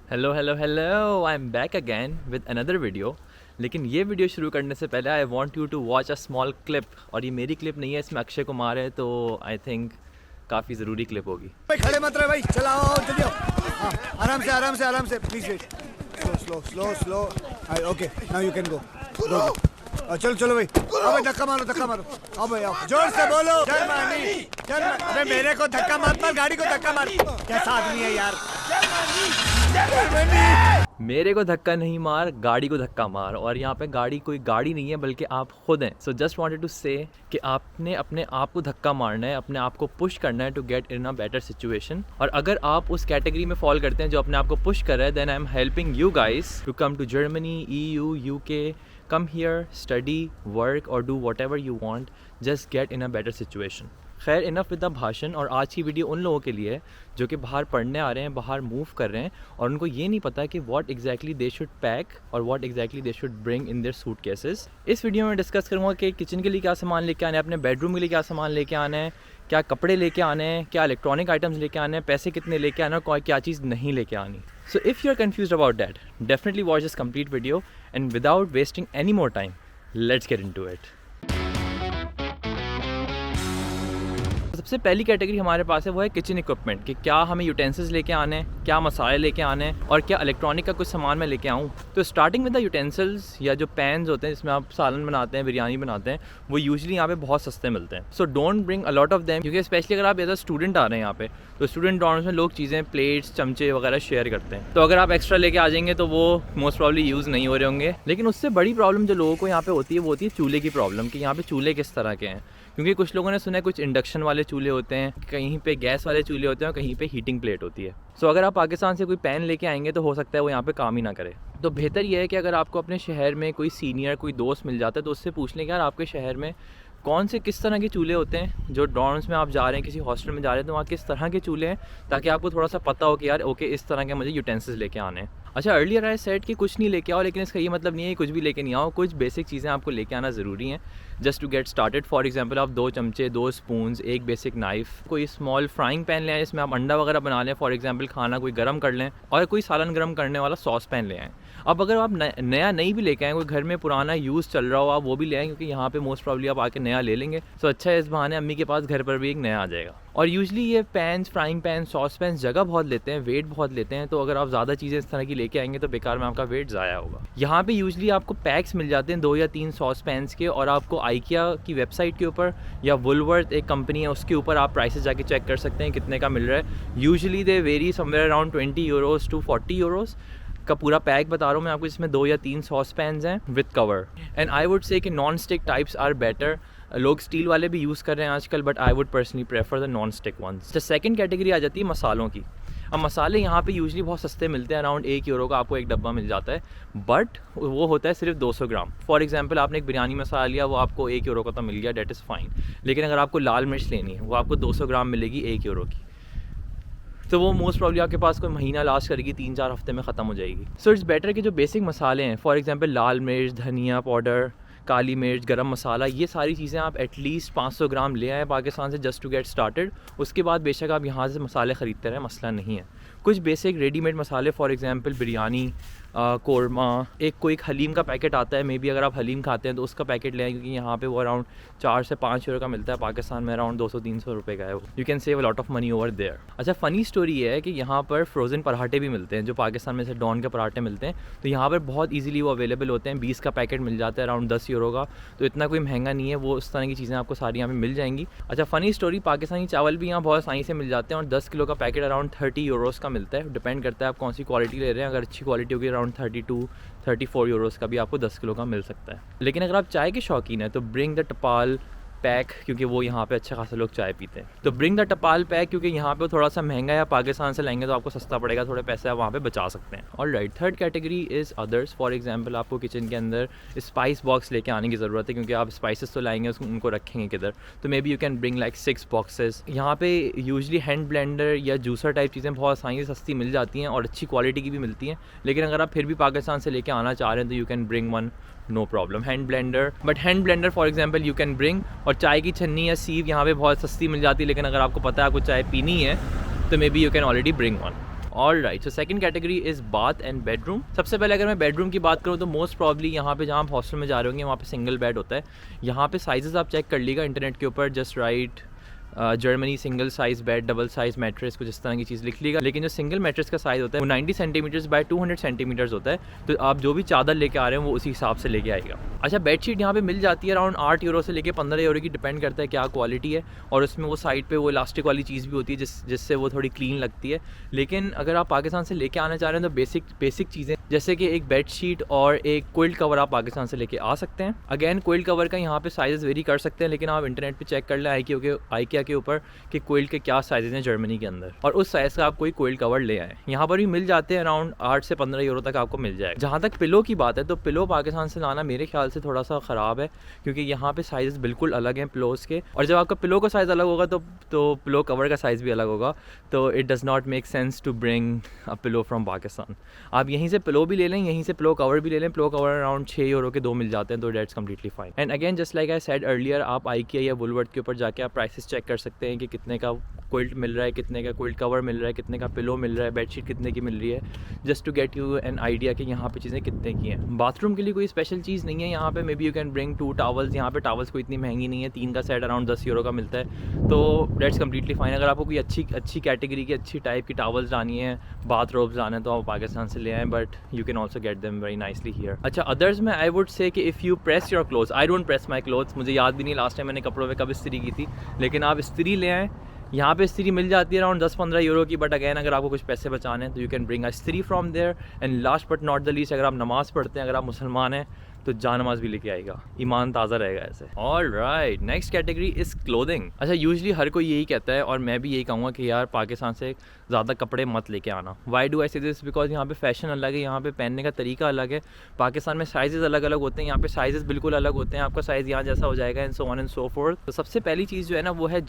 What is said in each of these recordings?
Hello hello hello, I am back again with another video. लेकिन ये video शुरू करने से पहले I want you to watch a small clip. और ये मेरी क्लिप नहीं है, इसमें अक्षय कुमार है, तो आई थिंक काफ़ी ज़रूरी क्लिप होगी। भाई खड़े मत रहे भाई, चलाओ जल्दी आओ। हाँ, आराम से please wait. Slow okay, now you can go. चलो चलो भाई, आओ भाई, धक्का मारो। आओ भाई आओ, जोर से बोलो। जर्मनी। अबे मेरे को धक्का मार, गाड़ी को धक्का मार। कैसा आदमी है यार। जर्मनी। मेरे को धक्का नहीं मार, गाड़ी को धक्का मार। और यहाँ पे गाड़ी कोई गाड़ी नहीं है, बल्कि आप खुद हैं। सो जस्ट वांटेड टू से कि आपने अपने आप को धक्का मारना है, अपने आप को पुश करना है to get in a better situation. और अगर आप उस कैटेगरी में फॉल करते हैं जो अपने आप को पुश कर रहे हैं, then I am helping you guys to come to Germany, EU, UK। Come here, study, work और do whatever you want, just get in a better situation. खैर, इनफ विद द भाषण। और आज की video उन लोगों के लिए है जो कि बाहर पढ़ने आ रहे हैं, बाहर मूव कर रहे हैं, और उनको ये नहीं पता कि what exactly they should pack और what exactly they should bring in their suitcases. इस वीडियो में डिस्कस करूँगा कि किचन के लिए क्या सामान लेके आना है, अपने बेडरूम के लिए क्या सामान लेके आना है, क्या कपड़े लेके आने हैं, क्या इलेक्ट्रॉनिक आइटम्स लेके आने हैं, पैसे कितने लेके आना है और क्या चीज़ नहीं लेके आनी। So if you're confused about that, definitely watch this complete video, and without wasting any more time, let's get into it. सबसे पहली कैटेगरी हमारे पास है वो है किचन इक्विपमेंट, कि क्या हमें यूटेंसिल्स लेके आने हैं, क्या मसाले लेके आने हैं, और क्या इलेक्ट्रॉनिक का कुछ सामान मैं लेके आऊँ। तो स्टार्टिंग विद द यूटेंसिल्स, या जो पैन्स होते हैं जिसमें आप सालन बनाते हैं, बिरयानी बनाते हैं, वो यूजुअली यहाँ पे बहुत सस्ते मिलते हैं। So don't bring a lot of them, क्योंकि स्पेशली अगर आप एज अ स्टूडेंट आ रहे हैं यहाँ पे, तो स्टूडेंट डॉर्म्स में लोग चीज़ें, प्लेट्स, चमचे वगैरह शेयर करते हैं। तो अगर आप एक्स्ट्रा लेके आ जाएंगे तो वो मोस्ट प्रॉब्ली यूज़ नहीं हो रहे होंगे। लेकिन उससे बड़ी प्रॉब्लम जो लोगों को यहाँ पे होती है वो होती है चूल्हे की प्रॉब्लम, कि यहाँ पे चूल्हे किस तरह के हैं। क्योंकि कुछ लोगों ने सुना है कुछ इंडक्शन वाले चूल्हे होते हैं, कहीं पे गैस वाले चूल्हे होते हैं और कहीं पे हीटिंग प्लेट होती है। सो अगर आप पाकिस्तान से कोई पैन लेके आएंगे तो हो सकता है वो यहाँ पे काम ही ना करे। तो बेहतर ये है कि अगर आपको अपने शहर में कोई सीनियर, कोई दोस्त मिल जाता है तो उससे पूछ लें कि यार आपके शहर में कौन से किस तरह के चूल्हे होते हैं, जो डॉर्म्स में आप जा रहे हैं, किसी हॉस्टल में जा रहे हैं, तो वहाँ किस तरह के चूल्हे हैं, ताकि आपको थोड़ा सा पता हो कि यार ओके इस तरह के मुझे यूटेंसिल्स लेके आने हैं। अच्छा, अर्लियर आई सेड कि कुछ नहीं लेके आओ, लेकिन इसका ये मतलब नहीं है कुछ भी लेके नहीं आओ। कुछ बेसिक चीज़ें आपको लेके आना ज़रूरी हैं just to get started. For example, आप 2 चमचे, 2 स्पून्स, एक बेसिक नाइफ, कोई स्मॉल फ्राइंग पैन ले आएँ जिसमें आप अंडा वगैरह बना लें, फॉर एग्जांपल खाना कोई गर्म कर लें, और कोई सालन गर्म करने वाला सॉस पैन ले आएँ। अब अगर आप नया नहीं भी लेके आएँ, कोई घर में पुराना यूज़ चल रहा हो, आप वो भी ले आएँ, क्योंकि यहाँ पे मोस्ट प्रॉब्ली आप आके नया ले लेंगे। सो अच्छा है, इस बहाने अम्मी के पास घर पर भी एक नया आ जाएगा। और यूजुअली ये pans, frying pan, sauce pan जगह बहुत लेते हैं, वेट बहुत लेते हैं। तो अगर आप ज़्यादा चीज़ें इस तरह की लेके आएंगे तो बेकार में आपका वेट ज़ाया होगा। यहाँ पे यूजुअली आपको पैक्स मिल जाते हैं 2 या 3 सॉस पैन्स के, और आपको आइकिया की वेबसाइट के ऊपर या वुलवर्थ एक कंपनी है उसके ऊपर आप प्राइसेस जाके चेक कर सकते हैं कितने का मिल रहा है। Usually they vary somewhere around 20 euros to 40 euros का पूरा पैक बता रहा हूँ मैं आपको, जिसमें 2 या 3 सॉस पैन्स हैं with cover. And I would say कि non stick types are better. लोग स्टील वाले भी यूज़ कर रहे हैं आजकल, but I would personally prefer the non stick ones. तो सेकंड कैटेगरी आ जाती है मसालों की। अब मसाले यहाँ पे यूजुअली बहुत सस्ते मिलते हैं, अराउंड 1 यूरो का आपको एक डब्बा मिल जाता है, बट वो होता है सिर्फ 200 ग्राम। फॉर एग्जांपल, आपने एक बिरयानी मसाला लिया, वो आपको 1 यूरो का तो मिल गया, डेट इज़ फाइन। लेकिन अगर आपको लाल मिर्च लेनी है, वो आपको 200 ग्राम मिलेगी 1 यूरो की, तो वो मोस्ट प्रॉब्ली आपके पास कोई महीना लास्ट करेगी, 3-4 हफ्ते में ख़त्म हो जाएगी। सो इट्स बेटर कि जो बेसिक मसाले हैं, फॉर एग्जांपल लाल मिर्च, धनिया पाउडर, काली मिर्च, गरम मसाला, ये सारी चीज़ें आप एटलीस्ट 500 ग्राम ले आएँ पाकिस्तान से, जस्ट टू गेट स्टार्टेड। उसके बाद बेशक आप यहाँ से मसाले ख़रीदते रहें, मसला नहीं है। कुछ बेसिक रेडीमेड मसाले, फॉर एग्जांपल बिरयानी, कोरमा, एक कोई हलीम का पैकेट आता है, मे बी अगर आप हलीम खाते हैं तो उसका पैकेट ले आएँ, क्योंकि यहाँ पे वो अराउंड 4 से 5 यूरो का मिलता है, पाकिस्तान में अराउंड 200-300 रुपये का है वो। You can save a lot of money over there. अच्छा, फ़नी स्टोरी ये है कि यहाँ पर फ्रोज़न पराठे भी मिलते हैं, जो पाकिस्तान में से डॉन के पराठे मिलते हैं, तो यहाँ पर बहुत ईजिली वो अवेलेबल होते हैं। 20 का पैकेट मिल जाता है अराउंड 10 यूरो का, तो इतना कोई महंगा नहीं है वो। उस तरह की चीज़ें आपको सारी यहाँ पे मिल जाएंगी। अच्छा, फ़नी स्टोरी, पाकिस्तानी चावल भी यहाँ बहुत आसानी से मिल जाते हैं, और 10 किलो का पैकेट अराउंड 30 यूरोज़ का मिलता है। डिपेंड करता है आप कौन सी क्वालिटी ले रहे हैं। अगर अच्छी क्वालिटी होगी अराउंड 32-34 यूरोज़ का भी आपको 10 किलो का मिल सकता है। लेकिन अगर आप चाय के शौकीन हैं तो ब्रिंग द टपाल पैक, क्योंकि वो यहाँ पे अच्छा खासा लोग चाय पीते हैं। तो ब्रिंग द टपाल पैक, क्योंकि यहाँ पे थोड़ा सा महंगा है, पाकिस्तान से लाएंगे तो आपको सस्ता पड़ेगा, थोड़े पैसे आप वहाँ पे बचा सकते हैं। और right, third category is others. For example, आपको किचन के अंदर स्पाइस बॉक्स लेके आने की ज़रूरत है, क्योंकि आप स्पाइसेस तो लाएंगे, उनको रखेंगे किधर, तो may be you can bring like 6 boxes. यहाँ पे यूजली हैंड ब्लेंडर या जूसर टाइप चीज़ें बहुत आसानी से सस्ती मिल जाती हैं और अच्छी क्वालिटी की भी मिलती हैं। लेकिन अगर आप फिर भी पाकिस्तान से लेके आना चाह रहे हैं तो you can bring one, no problem, hand blender. But hand blender for example you can bring. और चाय की छन्नी या सीव यहाँ पे बहुत सस्ती मिल जाती है, लेकिन अगर आपको पता है आपको चाय पीनी है तो may be you can already bring one. All right, so second category is bath and bedroom. सबसे पहले अगर मैं बेडरूम की बात करूँ तो मोस्ट प्रॉब्ली यहाँ पे जहाँ आप हॉस्टल में जा रहे होंगे वहाँ पे सिंगल बेड होता है। यहाँ पे साइजेस आप चेक कर लीजिएगा इंटरनेट के ऊपर, just right Germany single size bed, double size mattress, कुछ इस तरह की चीज़ लिख लीजिएगा। लेकिन जो सिंगल मैट्रेस का साइज़ होता है वो 90 सेंटीमीटर्स बाय 200 सेंटीमीटर्स होता है। तो आप जो भी चादर लेके आ रहे हैं वो उसी हिसाब से लेके आएगा। अच्छा, बेडशीट यहाँ पे मिल जाती है अराउंड 8 यूरो से लेके 15 यूरो की, डिपेंड करता है क्या क्वालिटी है। और उसमें वो साइड पे वो इलास्टिक वाली चीज़ भी होती है जिससे वो थोड़ी क्लीन लगती है। लेकिन अगर आप पाकिस्तान से लेके आना चाह रहे हैं तो बेसिक चीज़ें जैसे कि एक बेडशीट और एक क्विल्ट कवर आप पाकिस्तान से लेके आ सकते हैं। अगेन क्विल्ट कवर का यहाँ पे साइज़ वेरी कर सकते हैं, लेकिन आप इंटरनेट पे चेक कर लें आइकिया के ऊपर कि क्विल्ट के क्या साइज़ हैं जर्मनी के अंदर, और उस साइज़ का आप कोई क्विल्ट कवर ले आएँ। यहाँ पर भी मिल जाते हैं अराउंड 8 से 15 यूरो तक आपको मिल जाएगा। जहाँ तक पिलो की बात है तो पिलो पाकिस्तान से लाना मेरे ख्याल से थोड़ा सा ख़राब है, क्योंकि यहाँ पे साइज़ बिल्कुल अलग हैं पिलोज़ के, और जब आपका पिलो का साइज़ अलग होगा तो पिलो कवर का साइज़ भी अलग होगा। तो it does not make sense to bring a pillow from Pakistan. आप यहीं से पिलो भी ले लें, यहीं से पिलो कवर भी ले लें। पिलो कवर अराउंड 6 यूरो के 2 मिल जाते हैं, तो that's completely fine. And again just like I said earlier, आप आइकिया या वुलवर्थ के ऊपर जाके आप प्राइसेस चेक कर सकते हैं कि कितने का क्विल्ट मिल रहा है, कितने का क्विल्ट कवर मिल रहा है, कितने का पिलो मिल रहा है, बेडशीट कितने की मिल रही है, just to get you an idea कि यहाँ पे चीज़ें कितने की हैं। बाथरूम के लिए कोई स्पेशल चीज़ नहीं है यहाँ पे, may be you can bring 2 towels. यहाँ पे टॉवल्स कोई इतनी महंगी नहीं है, 3 का सेट अराउंड 10 यूरो का मिलता है, तो डेट्स कम्प्लीटली फाइन। अगर आपको कोई अच्छी कैटेगरी की अच्छी टाइप की टॉवल्स लानी है, बाथ रोब्स लाने हैं, तो आप पाकिस्तान से ले आएँ, but you can also get them very nicely here. अच्छा, अदर्स में आई वुड से कि if you press your clothes, I don't press my clothes, मुझे याद भी नहीं लास्ट टाइम मैंने कपड़ों में कब इस्त्री की थी, लेकिन आप इस्त्री ले आएँ। यहाँ पे इस्त्री मिल जाती है अराउंड 10-15 यूरो की, बट अगैन अगर आपको कुछ पैसे बचाने हैं तो यू कैन ब्रिंग अ इस्त्री from there. And last but not the least, अगर आप नमाज़ पढ़ते हैं, अगर आप मुसलमान हैं तो जा नमाज भी लेके आएगा, ईमान ताज़ा रहेगा ऐसे। All right, next category is clothing. अच्छा, यूजली हर कोई यही कहता है और मैं भी यही कहूँगा कि यार पाकिस्तान से ज़्यादा कपड़े मत लेके आना। वाई डू आई से दिस? बिकॉज यहाँ पे फैशन अलग है, यहाँ पे पहनने का तरीका अलग है। पाकिस्तान में साइज़ अलग अलग होते हैं, यहाँ पे साइज़ बिल्कुल अलग होते हैं। आपका साइज़ यहाँ जैसा हो जाएगा, and so on and so fourth. तो सबसे पहली चीज़ जो है ना वो है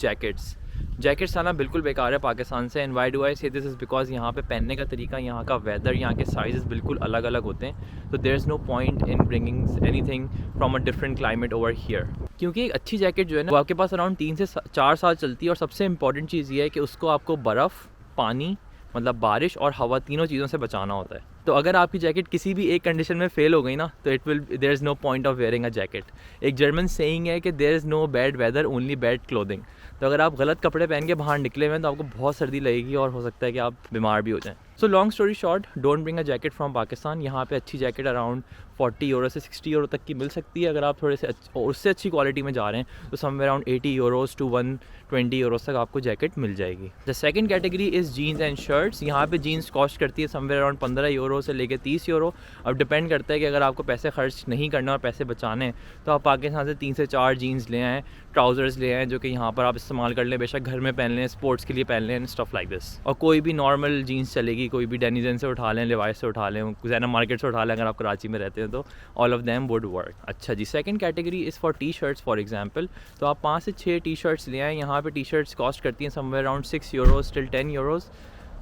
जैकेट्स आना बिल्कुल बेकार है पाकिस्तान से। एंड वाई डू आई से दिस इज़ बिकॉज यहाँ पे पहनने का तरीका, यहाँ का वेदर, यहाँ के साइज़ बिल्कुल अलग अलग होते हैं। तो there is no point in bringing anything from a different climate over here, क्योंकि एक अच्छी जैकेट जो है ना वो आपके पास अराउंड 3 से 4 साल चलती है। और सबसे इंपॉर्टेंट चीज़ ये है कि उसको आपको बर्फ़, पानी मतलब बारिश और हवा, तीनों चीज़ों से बचाना होता है। तो अगर आपकी जैकेट किसी भी एक कंडीशन में फेल हो गई ना तो there is no point of wearing a jacket. एक जर्मन सेइंग है कि there is no bad weather, only bad clothing. तो अगर आप गलत कपड़े पहन के बाहर निकले हुए हैं तो आपको बहुत सर्दी लगेगी और हो सकता है कि आप बीमार भी हो जाएं। So long story short, don't bring a jacket from Pakistan. यहाँ पे अच्छी जैकेट अराउंड 40 यूरो से 60 यूरो तक की मिल सकती है। अगर आप थोड़े से उससे अच्छी क्वालिटी में जा रहे हैं तो somewhere around 80 euros to 120 euros तक आपको जैकेट मिल जाएगी। The second category is jeans and shirts. यहाँ पे जीन्स कॉस्ट करती है समवेयर अराउंड 15 यूरो से लेकर 30 यूरो। अब डिपेंड करता है कि अगर आपको पैसे खर्च नहीं करना और पैसे बचाने हैं तो आप पाकिस्तान से 3 से 4 जीन्स ले आएँ, ट्राउज़र्स ले आएँ जो कि यहाँ पर आप इस्तेमाल कर लें, बेशक घर में पहन लें, स्पोर्ट्स के लिए पहन लें, स्टफ लाइक दिस। और कोई भी नॉर्मल जीन्स चलेगी, कोई भी डेनिजन से उठा लें, लिवाइस से उठा लें, ज़ैना मार्केट से उठा लें अगर आप कराची में रहते हैं तो all of them would work. अच्छा जी, second category is for T shirts for example. तो आप 5 से 6 टी शर्ट्स ले आएँ। यहाँ पे टी शर्ट्स कॉस्ट करती हैं somewhere around 6 euros till 10 euros.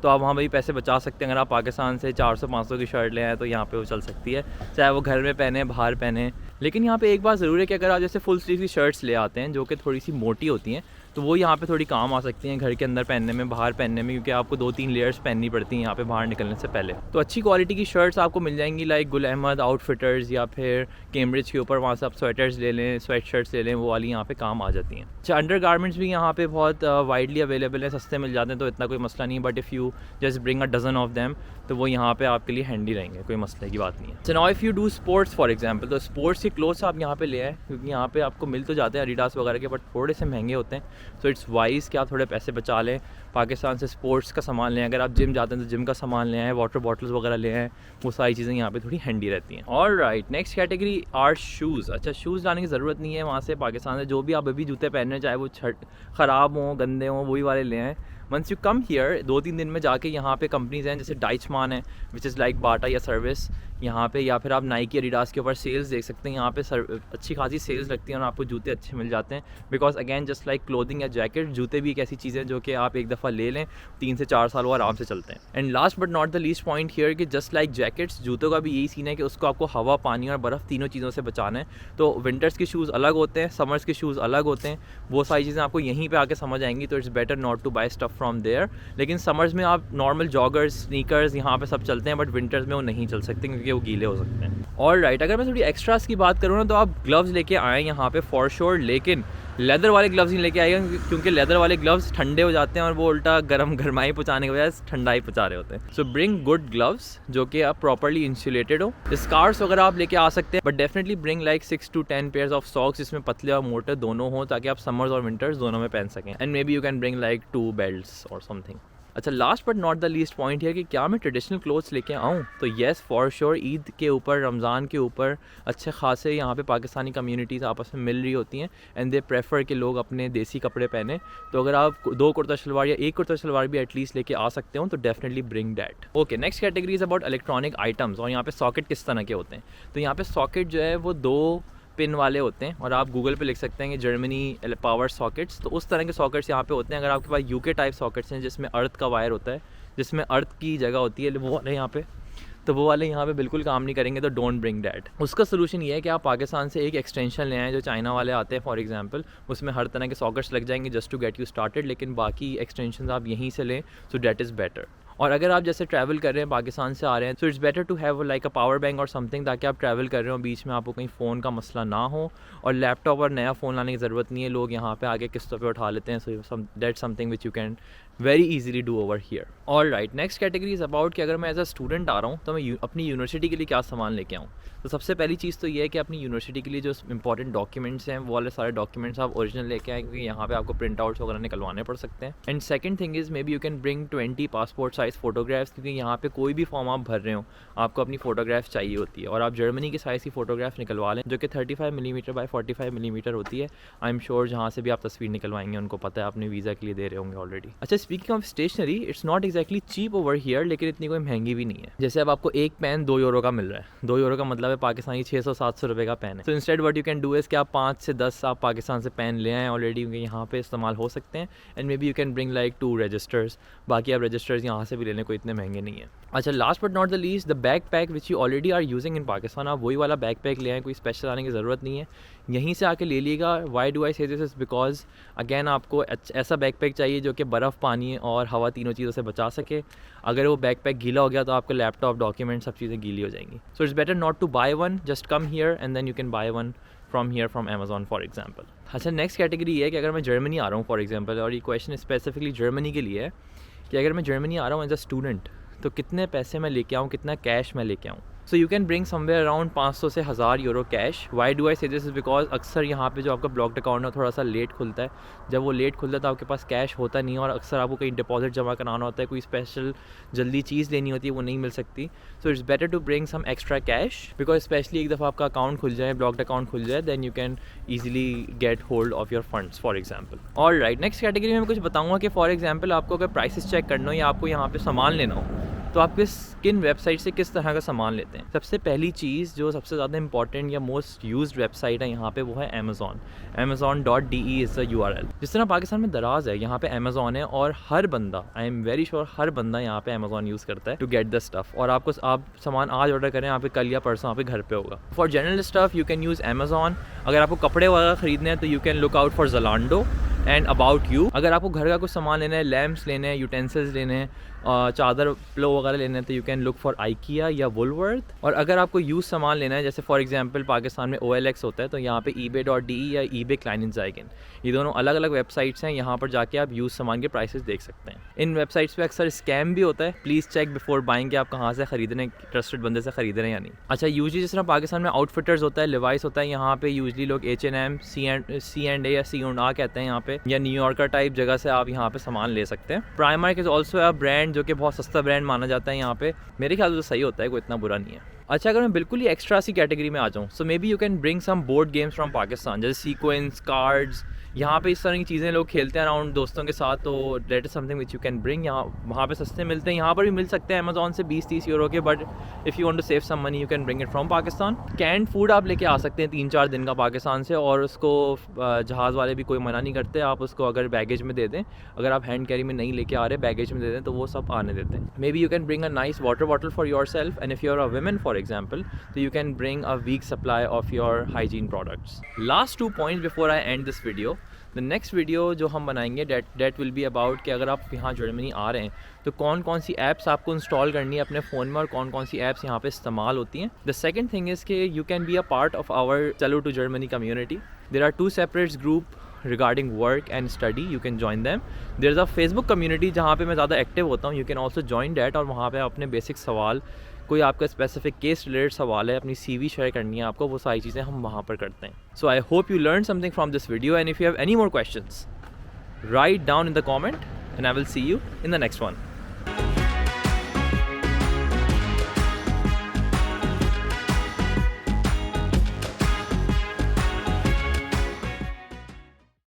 तो आप वहाँ भी पैसे बचा सकते हैं। अगर आप पाकिस्तान से 400-500 की शर्ट ले आए तो यहाँ पे वो चल सकती है, चाहे वो घर में पहने बाहर पहने। लेकिन यहाँ पे एक बात ज़रूर है कि अगर आप जैसे फुल स्लीव की शर्ट्स ले आते हैं जो कि थोड़ी सी मोटी होती हैं तो वो यहाँ पे थोड़ी काम आ सकती हैं घर के अंदर पहनने में, बाहर पहनने में, क्योंकि आपको 2-3 लेयर्स पहननी पड़ती हैं यहाँ पे बाहर निकलने से पहले। तो अच्छी क्वालिटी की शर्ट्स आपको मिल जाएंगी लाइक गुल अहमद आउटफिटर्स या फिर कैम्ब्रिज के ऊपर, वहाँ से आप स्वेटर्स ले लें, स्वेट शर्ट्स ले लें, वो वाली यहाँ पे काम आ जाती हैं। अच्छा, अंडर गारमेंट्स भी यहाँ पे बहुत वाइडली अवेलेबल है, सस्ते मिल जाते हैं तो इतना कोई मसला नहीं है। But if you just bring a dozen of them तो वो यहाँ पे आपके लिए हैंडी रहेंगे, कोई मसले की बात नहीं है। So now if you do sports for example, तो स्पोर्ट्स के क्लोथ्स आप यहाँ पे ले आए, क्योंकि यहाँ पे आपको मिल तो जाते हैं एडिडास वगैरह के, बट थोड़े से महंगे होते हैं। सो इट्स वाइज कि आप थोड़े पैसे बचा लें, पाकिस्तान से स्पोर्ट्स का सामान लें। अगर आप जिम जाते हैं तो जिम का सामान ले आएँ, वाटर बॉटल्स वगैरह ले आएँ, वो सारी चीज़ें यहाँ पे थोड़ी हैंडी रहती हैं। All right, next category are shoes. अच्छा, शूज़ लाने की ज़रूरत नहीं है वहाँ से पाकिस्तान से, जो भी आप अभी जूते पहन रहे हैं चाहे वो ख़राब हों, गंदे हों, वही वाले ले आएँ। वंस यू कम हियर, 2-3 दिन में जाके यहाँ पे कंपनीज़ हैं जैसे डाइचमान है विच इज़ लाइक बाटा या सर्विस, यहाँ पे, या फिर आप नाइकी एडिडास के ऊपर सेल्स देख सकते हैं। यहाँ पे अच्छी खासी सेल्स लगती हैं और आपको जूते अच्छे मिल जाते हैं। Because again just like clothing या जैकेट, जूते भी एक ऐसी चीज़ है जो कि आप एक दफ़ा ले लें 3 से 4 साल वो आराम से चलते हैं। And last but not the least point here कि जस्ट लाइक जैकेट्स, जूतों का भी यही सीन है कि उसको आपको हवा, पानी और बर्फ़ तीनों चीज़ों से बचाना है। तो विंटर्स के शूज़ अलग होते हैं, समर्स के शूज़ अलग होते हैं, वो सारी चीज़ें आपको यहीं पे आके समझ आएंगी। तो it's better not to buy stuff from there. लेकिन समर्स में आप नॉर्मल जॉगर्स, स्नीकर्स यहाँ पे सब चलते हैं, बट विंटर्स में वो नहीं चल सकते क्योंकि वो गीले हो सकते हैं। और राइट, अगर मैं थोड़ी एक्स्ट्रास की बात करूँ ना, तो आप ग्लव्स लेके आएँ यहाँ पे फॉर श्योर, लेकिन लेदर वाले ग्लव्स नहीं लेके आएगा क्योंकि लेदर वाले ग्लव्स ठंडे हो जाते हैं और वो उल्टा गरमाई पहुँचाने के बजाय ठंडाई पहुँचा रहे होते हैं। सो ब्रिंग गुड ग्लव्स जो कि आप प्रॉपर्ली इंसुलेटेड हो। स्कार्स वगैरह आप लेके आ सकते हैं, but definitely bring like 6 to 10 pairs of socks जिसमें पतले और मोटे दोनों हो, ताकि आप समर्स और विंटर्स दोनों में पहन सकें। And maybe you can bring like 2 belts और समथिंग। अच्छा, last but not the least point है कि क्या मैं ट्रेडिशनल क्लोथ्स लेके आऊँ? तो येस फॉर श्योर, ईद के ऊपर, रमज़ान के ऊपर अच्छे खासे यहाँ पे पाकिस्तानी कम्युनिटीज़ आपस में मिल रही होती हैं एंड दे प्रेफर कि लोग अपने देसी कपड़े पहने। तो अगर आप 2 कुर्ता शलवार या 1 कुर्ता शलवार भी एटलीस्ट लेके आ सकते हो तो definitely bring that. Okay, next category is about electronic items. और यहाँ पे सॉकेट किस तरह के होते हैं? तो यहाँ पे सॉकेट जो है वो 2 पिन वाले होते हैं, और आप गूगल पे लिख सकते हैं कि जर्मनी पावर सॉकेट्स। तो उस तरह के सॉकेट्स यहाँ पे होते हैं। अगर आपके पास यूके टाइप सॉकेट्स हैं जिसमें अर्थ का वायर होता है, जिसमें अर्थ की जगह होती है, वो वाले यहाँ पे, तो वो वाले यहाँ पे बिल्कुल काम नहीं करेंगे, तो डोंट ब्रिंग डैट। उसका सोल्यूशन ये है कि आप पाकिस्तान से एक एक्सटेंशन ले आएँ जो चाइना वाले आते हैं फॉर एग्जांपल, उसमें हर तरह के सॉकेट्स लग जाएंगे just to get you started, लेकिन बाकी एक्सटेंशन आप यहीं से लें, सो डैट इज़ बेटर। और अगर आप जैसे ट्रैवल कर रहे हैं, पाकिस्तान से आ रहे हैं, so it's better to have like a power bank और समथिंग, ताकि आप ट्रैवल कर रहे हो, बीच में आपको कहीं फ़ोन का मसला ना हो। और लैपटॉप और नया फ़ोन लाने की ज़रूरत नहीं है, लोग यहाँ पे आके किस्तों पे उठा लेते हैं। So that's something which you can very easily do over here. All right, next category is about कि अगर मैं एज अ स्टूडेंट आ रहा हूँ तो मैं अपनी यूनिवर्सिटी के लिए क्या सामान लेके आऊँ। तो सबसे पहली चीज़ तो ये है कि अपनी यूनिवर्सिटी के लिए जो इंपॉर्टेंट डॉक्यूमेंट्स हैं वो वाले सारे डॉक्यूमेंट्स आप ओरिजिनल लेके आएँ, क्योंकि यहाँ पे आपको प्रिंट आउट्स वगैरह निकलवाने पड़ सकते हैं। And second thing is may be you can bring 20 passport size photographs, क्योंकि यहाँ पे कोई भी फॉर्म आप भर रहे हो आपको अपनी फ़ोटोग्राफ चाहिए होती है। और आप जर्मनी की साइज़ की फ़ोटोग्राफ निकलवा लें जो कि 35 मिलीमीटर बाय 45 मिलीमीटर होती है। आई एम श्योर जहाँ से भी आप तस्वीर निकलवाएंगे उनको पता है, आपने वीज़ा के लिए दे रहे होंगे ऑलरेडी। अच्छा, speaking of stationery, it's not exactly cheap over here, लेकिन इतनी कोई महंगी भी नहीं है। जैसे अब आपको एक पेन 2 यूरो का मिल रहा है, 2 यूरो का मतलब है पाकिस्तानी 600-700 रुपये का पेन है। तो instead what you can do is कि आप 5 से 10 आप पाकिस्तान से पेन ले आएँ ऑलरेडी, क्योंकि यहाँ पे इस्तेमाल हो सकते हैं। And maybe you can bring like 2 registers, बाकी आप रजिस्टर्स यहाँ से भी ले लें, कोई इतने महंगे नहीं है। अच्छा, last but not the least, the backpack which you already are using in Pakistan, आप वही वाला बैक पैक ले आएँ, कोई स्पेशल आने की ज़रूरत नहीं है, यहीं से आके ले लीजिएगा। वाई डू आई से दिस इज़ बिकॉज अगैन आपको ऐसा बैक पैक चाहिए जो कि बर्फ़, पानी और हवा तीनों चीज़ों से बचा सके। अगर वो बैक पैक गीला हो गया तो आपका लैपटॉप, डॉक्यूमेंट, सब चीज़ें गीली हो जाएंगी। So it's better not to buy one, just come here and then you can buy one from here from Amazon for example. अच्छा, नेक्स्ट कैटेगरी ये है कि अगर मैं जर्मनी आ रहा हूँ फॉर एग्जाम्पल, और ये क्वेश्चन स्पेसिफिकली जर्मनी के लिए है कि अगर मैं जर्मनी आ रहा हूँ एज अ स्टूडेंट तो कितने पैसे मैं लेके आऊँ, कितना कैश मैं लेके आऊँ। So you can bring somewhere around 500 से 1000 euro cash. Why do I से दिस इज़ बिकॉज अक्सर यहाँ पे जो आपका ब्लॉक्ड अकाउंट है थोड़ा सा लेट खुलता है। जब वो लेट खुलता है तो आपके पास कैश होता नहीं है, और अक्सर आपको कहीं डिपॉजिट जमा कराना होता है, कोई स्पेशल जल्दी चीज़ लेनी होती है, वो नहीं मिल सकती। So it's better to bring some extra cash, because especially एक दफ़ा आपका अकाउंट खुल जाए, ब्लॉक्ड अकाउंट खुल जाए, then you can easily get hold of your funds for example. All right, next category में मैं कुछ बताऊँगा कि फॉर एग्जाम्पल आपको अगर प्राइसेस चेक करना हो या आपको यहाँ पर सामान लेना हो तो आप किन वेबसाइट से किस तरह का सामान लेते हैं। सबसे पहली चीज़ जो सबसे ज़्यादा इंपॉर्टेंट या मोस्ट यूज्ड वेबसाइट है यहाँ पे वो है Amazon. amazon.de is the URL। जिस तरह पाकिस्तान में दराज है, यहाँ पे अमेज़ॉन है, और हर बंदा, आई एम वेरी श्योर हर बंदा यहाँ पे अमेज़ॉन यूज़ करता है टू गेट द स्टफ़। और आप सामान आज ऑर्डर करें, यहाँ पे कल या परसों यहाँ पे घर पे होगा। For general stuff you can use Amazon. अगर आपको कपड़े वगैरह ख़रीदने हैं तो you can look out for Zalando and About You. अगर आपको घर का कुछ सामान लेना है, लैम्प्स लेने हैं, यूटेंसिल्स लेने हैं, चादर, पिलो वगैरह लेने हैं, तो you can look for IKEA या वुलवर्थ। और अगर आपको यूज़ सामान लेना है, जैसे फॉर एग्जांपल पाकिस्तान में OLX होता है, तो यहाँ पे ebay.de या eBay Kleinanzeigen, ये दोनों अलग अलग वेबसाइट्स हैं। यहाँ पर जाके आप यूज़ सामान के प्राइसेस देख सकते हैं। इन वेबसाइट्स पे अक्सर स्कैम भी होता है, प्लीज़ चेक बिफोर बाइंग कि आप कहाँ से ख़रीद रहे हैं, ट्रस्टेड बंदे से ख़रीद रहे हैं या नहीं। अच्छा, यूजली जिस तरह पाकिस्तान में आउटफिटर्स होता है, लिवाइस होता है, यहाँ पे यूजली लोग H&M, C&A या C&A कहते हैं यहाँ पे, या न्यूयॉर्कर टाइप जगह से आप यहाँ पे सामान ले सकते हैं। Primark is also a brand जो कि बहुत सस्ता ब्रांड माना जाता है यहाँ पे, मेरे ख्याल से तो सही होता है, कोई इतना बुरा नहीं है। अच्छा, अगर मैं बिल्कुल ही एक्स्ट्रा सी कैटेगरी में आ जाऊँ, so maybe you can bring some board games from Pakistan, जैसे सीक्वेंस, कार्ड्स, यहाँ पे इस तरह की चीज़ें लोग खेलते हैं अराउंड दोस्तों के साथ, तो that is something which you can bring. यहाँ वहाँ पे सस्ते मिलते हैं, यहाँ पर भी मिल सकते हैं अमेजोन से 20-30 यूरो के, but if you want to save some money you can bring it from Pakistan. Canned food आप लेके आ सकते हैं 3-4 दिन का पाकिस्तान से, और उसको जहाज़ वाले भी कोई मना नहीं करते, आप उसको अगर बैगेज में दे दें, अगर आप हैंड कैरी में नहीं लेके आ रहे बैगेज में दे दें तो वो सब आने देते हैं। Maybe you can bring a nice water bottle for yourself, and if you are a women for example, तो you can bring a week supply of your hygiene products. Last 2 points before I end this video. The next video जो हम बनाएंगे that will be about कि अगर आप यहाँ Germany आ रहे हैं तो कौन कौन सी ऐप्स आपको इंस्टॉल करनी है अपने फ़ोन में और कौन कौन सी ऐप्स यहाँ पे इस्तेमाल होती हैं. द सेकंड थिंग इज़ कि you can be a part of our Chalo to Germany community. There are 2 separate group regarding work and study. You can join them. There's a Facebook community जहाँ पे मैं ज़्यादा एक्टिव होता हूँ. You can also join that, और वहाँ पे अपने बेसिक सवाल, कोई आपका स्पेसिफिक केस रिलेटेड सवाल है, अपनी CV शेयर करनी है आपको, वो सारी चीज़ें हम वहाँ पर करते हैं. So I hope you learned something from this video, and if you have any more questions, write down in the comment and I will see you in the next one.